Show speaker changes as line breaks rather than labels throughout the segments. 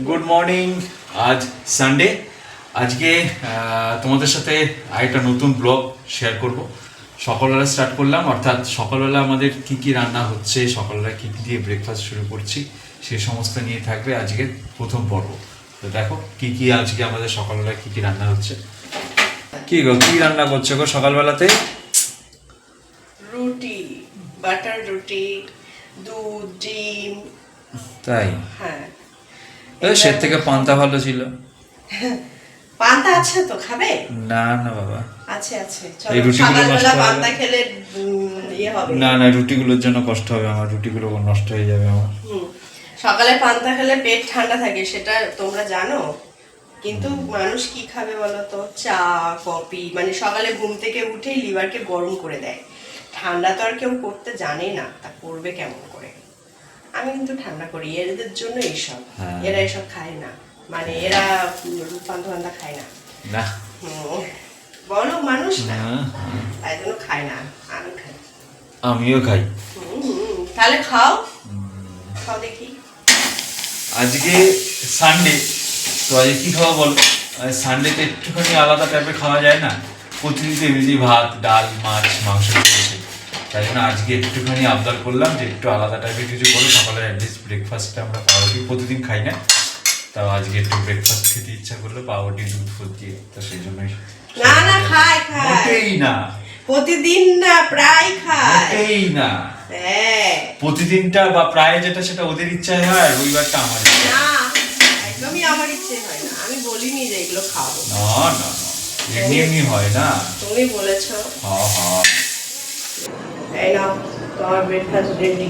Good morning. আজ Sunday. আজকে তোমাদের সাথে আরেকটা নতুন ব্লগ শেয়ার করব। সকালবেলা স্টার্ট করলাম, অর্থাৎ সকালবেলা আমাদের কি কি রান্না হচ্ছে, সকালবেলা কি কি দিয়ে ব্রেকফাস্ট শুরু করছি, সেই সমস্ত নিয়ে থাকবে আজকের প্রথম পর্ব। তো দেখো কি কি আজকে আমাদের সকালবেলা কি কি রান্না হচ্ছে। কি গো, কি রান্না করছো গো সকালবেলাতে?
রুটি, বাটার রুটি, দুধ, ডিম।
তাই?
হ্যাঁ।
সে থেকে পান্তা ভালো ছিল।
পান্তা আছে তো, খাবে?
না না বাবা,
আছে আছে।
এই
চলো
রুটিগুলো নষ্ট
সকালবেলা
হবে।
পান্তা খেলে ইয়ে হবে।
না না, রুটিগুলোর জন্য কষ্ট হবে আমার, রুটিগুলো নষ্ট হয়ে যাবে আমার।
সকালে পান্তা খেলে পেট ঠান্ডা থাকে, সেটা তোমরা জানো। কিন্তু মানুষ কি খাবে বলো তো? চা, কফি, মানে সকালে ঘুম থেকে উঠেই লিভারকে গরম করে দেয়। ঠান্ডা তো আর কেউ করতে জানে না, তা করবে কেমন করে? আমি কিন্তু ঠান্ডা করি, এদের জন্য এইসব। এরা এসব খায় না, মানে এরা পান্তা খায় না।
না
বলো মানুষ না, তাই জন্য খায় না। আমি খাই।
আমিও খাই।
তাহলে খাও, খাও দেখি।
আজকে সানডে, তো আজকে কি খাওয়া বলো? সানডেতে একটুখানি আলাদা টাইপের খাওয়া যায় না, প্রতিদিন তো এমনি ভাত, ডাল, মাছ, মাংস খেয়েছি। তাই জন্য আজকে একটুখানি আবদার করলাম যে একটু আলাদা টাইপের কিছু করো। সকালে অ্যাটলিস্ট ব্রেকফাস্টে আমরা পাউরুটি প্রতিদিন খাই না, তাও আজকে একটু ব্রেকফাস্ট খেতে ইচ্ছা করলো, পাউরুটি দুধ ফুট দিয়ে। তো সেই জন্যই।
না না, খায় খায়,
মোটেই না,
প্রতিদিন না, প্রায় খায়।
মোটেই না।
হ্যাঁ,
প্রতিদিনটা বা প্রায় যেটা সেটা ওদের ইচ্ছায় হয়, আর রবিবারটা আমার ইচ্ছা।
না, একদমই আমার ইচ্ছে হয় না। আমি বলিনি যে এগুলো খাবো।
না না না, এমনি এমনি হয় না।
তুমি বলেছো।
হ্যাঁ হ্যাঁ।
এই নাও তোমার ব্রেকফাস্ট রেডি।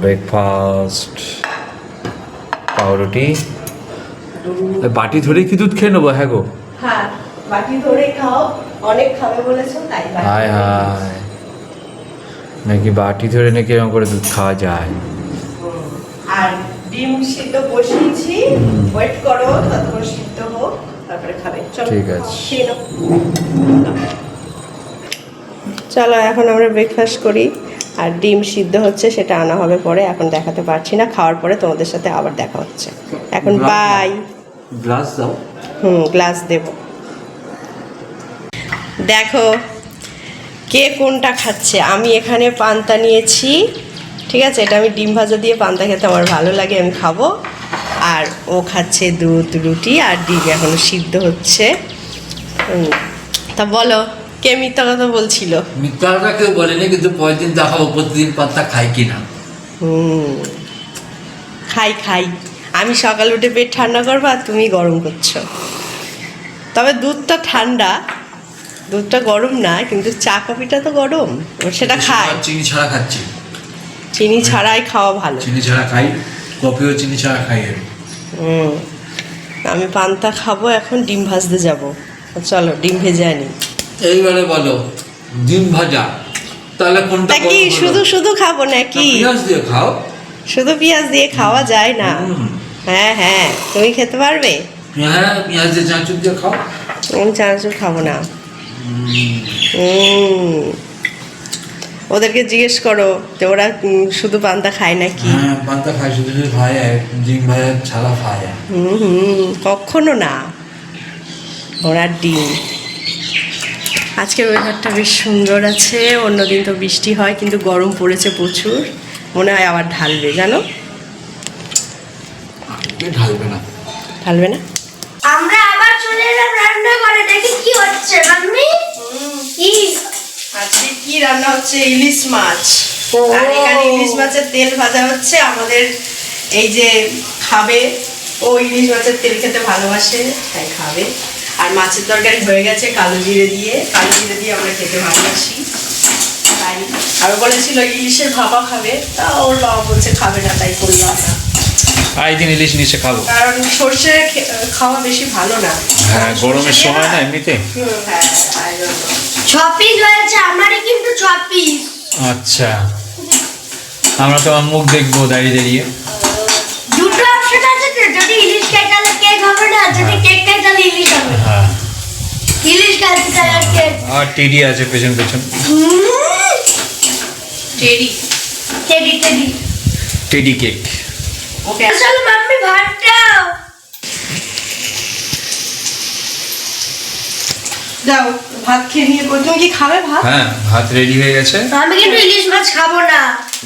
ব্রেকফাস্ট পাউরুটি, বাটি ধরে কি দুধ খেয়ে নেবো? হ্যাঁ গো,
হ্যাঁ, বাটি ধরে খাও। অনেক খাবে বলেছো তাই।
হায় হায়, নাকি বাটি ধরে নাকি এরকম করে দুধ খাওয়া যায়?
আর ডিম সিদ্ধ বসিয়েছি, ওয়েট করো ততক্ষণ সিদ্ধ হোক, তারপরে খাবে। চলো,
ঠিক আছে।
খেয়ে নাও। চলো এখন আমরা ব্রেকফাস্ট করি। আর ডিম সিদ্ধ হচ্ছে, সেটা আনা হবে পরে, এখন দেখাতে পারছি না। খাওয়ার পরে তোমাদের সাথে আবার দেখা হচ্ছে। এখন বাই।
গ্লাস দাও।
গ্লাস দেব। দেখো কে কোনটা খাচ্ছে। আমি এখানে পান্তা নিয়েছি, ঠিক আছে? এটা আমি ডিম ভাজা দিয়ে পান্তা খেতে আমার ভালো লাগে, আমি খাবো। আর ও খাচ্ছে দুধ, রুটি আর ডিম এখনো সিদ্ধ হচ্ছে। তা বলো, কে মিথ্যা কথা বলছিল?
মিথ্যা কথা কেউ বলেনি, কিন্তু পরের দিন দেখাবো প্রতিদিন পান্তা খাই কিনা।
খাই খাই। আমি সকাল উঠে পেট ঠান্ডা করবো আর তুমি গরম করছো। তবে দুধটা ঠান্ডা, দুধটা গরম না, কিন্তু চা কফিটা তো গরম, সেটা খাই।
চিনি ছাড়া খাচ্ছি।
চিনি ছাড়াই খাওয়া ভালো।
চিনি ছাড়া খাই, কফিও চিনি ছাড়া খাই আমি।
আমি পান্তা খাবো, এখন ডিম ভাজতে যাব। চলো ডিম ভেজে আনি।
এইবারে বলো, ডিম ভাজা, তাহলে কোনটা
তা কি শুধু শুধু খাবো নাকি?
পেঁয়াজ দিয়ে খাও।
শুধু পেঁয়াজ দিয়ে খাওয়া যায় না। হ্যাঁ হ্যাঁ, তুমি খেতে পারবে?
হ্যাঁ, পেঁয়াজ দিয়ে চাঁচুর দিয়ে খাও।
আমি চানাচুর খাবো না। ওদেরকে জিজ্ঞেস করো যে ওরা শুধু পান্তা খায় নাকি।
হ্যাঁ, পান্তা খাই, শুধু শুধু খাই, ডিম ভাজা ছাড়া খাই।
কখনো না, ওরা ডিম। আজকে ওয়েদারটা বেশ সুন্দর আছে। অন্যদিন তো বৃষ্টি হয়, কিন্তু গরম পড়েছে প্রচুর। মনে হয় আবার ঢালবে, জানো?
ঢালবে না।
ঢালবে না?
আমরা আবার চলে এলাম রান্না করে, দেখি কি হচ্ছে মাম্মি। কি
আজকে কি রান্না হচ্ছে? ইলিশ মাছ। আর এখানে ইলিশ মাছের তেল ভাজা হচ্ছে। আমাদের এই যে খাবে, ও ইলিশ মাছের তেল খেতে ভালোবাসে, তাই খাবে। আর মাছের তরকারি হয়ে গেছে কালো জিরে দিয়ে। কালো জিরে দিয়ে আমরা খেতে ভালোবাসি, তাই। আর বলেছিল ইলিশের ভাপা খাবে, তা ওর বাবা বলছে খাবে না, তাই করলাম না।
একদিন ইলিশ নিচে খাবো,
কারণ সর্ষে খাওয়া বেশি ভালো না।
হ্যাঁ গরমের সময় না এমনিতে।
হ্যাঁ, তাই জন্য।
6 পিস হয়েছে, আমারই কিন্তু 6 পিস।
আচ্ছা, আমরা তো মুখ দেখবো দাঁড়িয়ে দাঁড়িয়ে।
দুটো অপশন আছে তো, যদি ইলিশ খাই তাহলে কেক হবে না, যদি কেক খাই তাহলে ইলিশ হবে।
হ্যাঁ,
ইলিশ খাইতে তাহলে কেক।
আর টেডি আছে পেছন পেছন।
Teddy
teddy teddy
teddy cake.
Okay
চলো মাম্মি ভাতটা
যাও ভাত খেয়ে নিয়ে তুমি কি খাবে ভাত?
হ্যাঁ, ভাত রেডি হয়ে গেছে।
আমি কিন্তু ইলিশ মাছ খাবো না।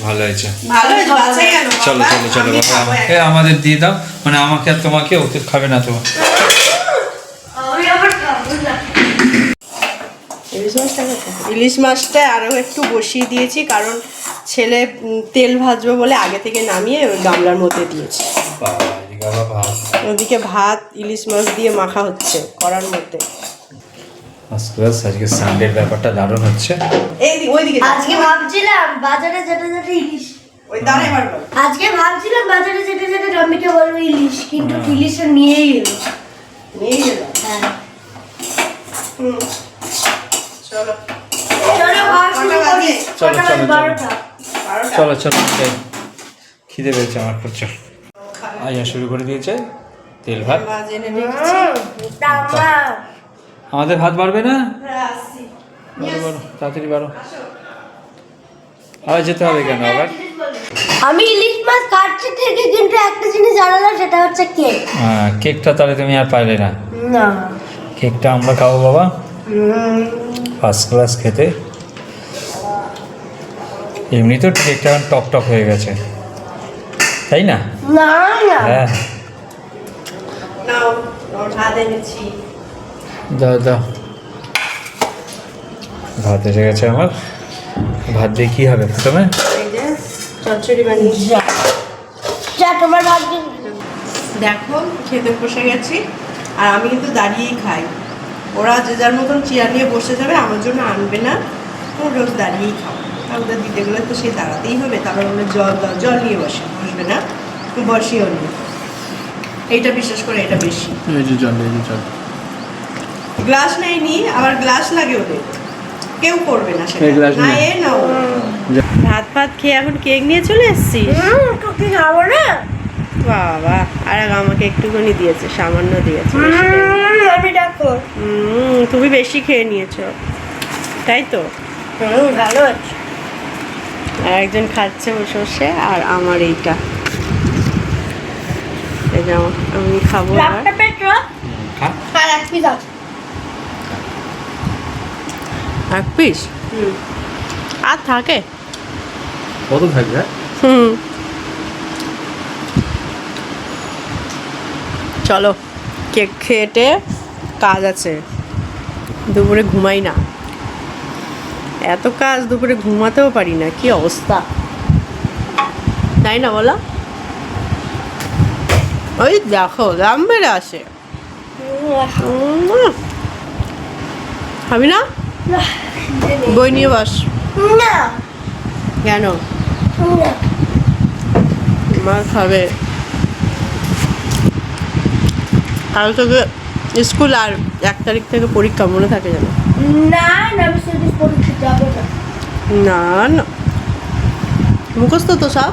ভালো হয়েছে।
ভালো হয়েছে বাঁচা গেল
চলো চলো চলো
আমি
বাবা,
খাবো
আমাকে আমাদের দিয়ে দাও, মানে আমাকে আর তোমাকে, ওকে খাবে না তো।
আমি আবার খাবো না।
ইলিশ মাছটা ইলিশ মাছটা আরও একটু বসিয়ে দিয়েছি, কারণ ছেলে তেল ভাজবে বলে আগে থেকে নামিয়ে ওই গামলার মধ্যে দিয়েছি। ওদিকে ভাত ইলিশ মাছ দিয়ে মাখা হচ্ছে কড়ার মধ্যে।
আজকে সানডের ব্যাপারটা দারুণ হচ্ছে।
ওইদিকে
আজকে ভাবছিলাম বাজারে যেতে যেতে ইলিশ
ওই দাঁড়ায় পারবো।
আজকে ভাবছিলাম বাজারে যেতে যেতে রমিকে বলবো ইলিশ, কিন্তু ইলিশটা নিয়েই এলো।
নিয়ে গেল।
হ্যাঁ
চলো
চলো খাওয়া শুরু করি।
চলো,
কটা
চলো,
বাজে?
চলো।
12টা।
চলো চলো যাই, খিদে পেয়েছে আমার প্রচুর। আইয়া শুরু করে দিয়েছে তেল ভাত।
মাছ এনে রেখেছি।
টাকা।
আমাদের ভাত বাড়বে না?
হ্যাঁ, আসছি।
বাড়ো বাড়ো, তাড়াতাড়ি বাড়ো। আবার যেতে হবে কেন আবার?
আমি ইলিশ মাছ কাটছি ঠিকই, কিন্তু একটা জিনিস জানালাম, সেটা হচ্ছে কেক।
হ্যাঁ, কেকটা তাহলে তুমি আর পাইলে না।
না
কেকটা আমরা খাবো বাবা, ফার্স্ট ক্লাস খেতে। এমনি তো কেকটা এখন টক টক হয়ে গেছে, তাই না?
না না
হ্যাঁ,
নাও ওর ভাত এনেছি।
দাও দাও, ভাত এসে গেছে আমার। ভাত দিয়ে কী হবে প্রথমে?
এই যে চচ্চড়ি বানিয়েছি।
যা তোমার ভাগ্য।
দেখো খেতে বসে গেছি, আর আমি কিন্তু দাঁড়িয়েই খাই। ওরা যে যার মতন চেয়ার নিয়ে বসে যাবে, আমার জন্য আনবে না, ও রোজ দাঁড়িয়েই খাও। আর ওদের দিতে গেলে তো সেই দাঁড়াতেই হবে। তারপর ওরা জল দাও, জল নিয়ে বসবে না, বসিও নি। এইটা বিশেষ করে এটা বেশি।
এই যে জল, এই যে জল।
গ্লাস নেয়নি, আবার গ্লাস লাগে ওদের, কেউ করবে না সেটা।
এই glass
না
নেই।
এ নাও। ভাত ফাত খেয়ে এখন কেক নিয়ে চলে এসছিস?
তোকে খাবো না।
বাবা, আর আমাকে একটুখানি দিয়েছে, সামান্য দিয়েছে।
আমি ডাকো।
তুমি বেশি খেয়ে নিয়েছো, তাই তো?
ভালো আছে।
আর একজন খাচ্ছে বসে বসে, আর আমার এইটা, এই যে আমি খাবো। আর
রাতটা পেট্রো আর এক পিস আছে।
এক পিস আর থাকে।
কত থাকবে?
চলো কেক খেটে কাজ আছে, দুপুরে ঘুমাই না। এত কাজ, দুপুরে ঘুমাতেও পারি না, কি অবস্থা, তাই না বলো? ওই দেখো দাম বেড়ে আসে। খাবি না? বই নিয়ে বস।
না
কেন?
না।
মা খাবে। কাল থেকে স্কুল, আর 1 তারিখ থেকে পরীক্ষা, মনে থাকে যেন।
না না আমি সেদিন পরীক্ষা যাবো না।
না না, মুখস্থ তো সব।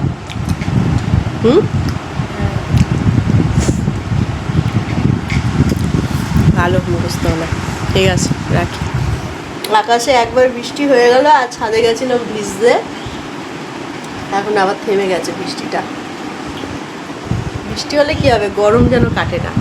ভালো মুখস্থ হলো। ঠিক আছে, রাখি। আকাশে একবার বৃষ্টি হয়ে গেল, আর ছাদে গেছিলাম ভিজতে, এখন আবার থেমে গেছে বৃষ্টিটা। বৃষ্টি হলে কি হবে, গরম যেন কাটে না।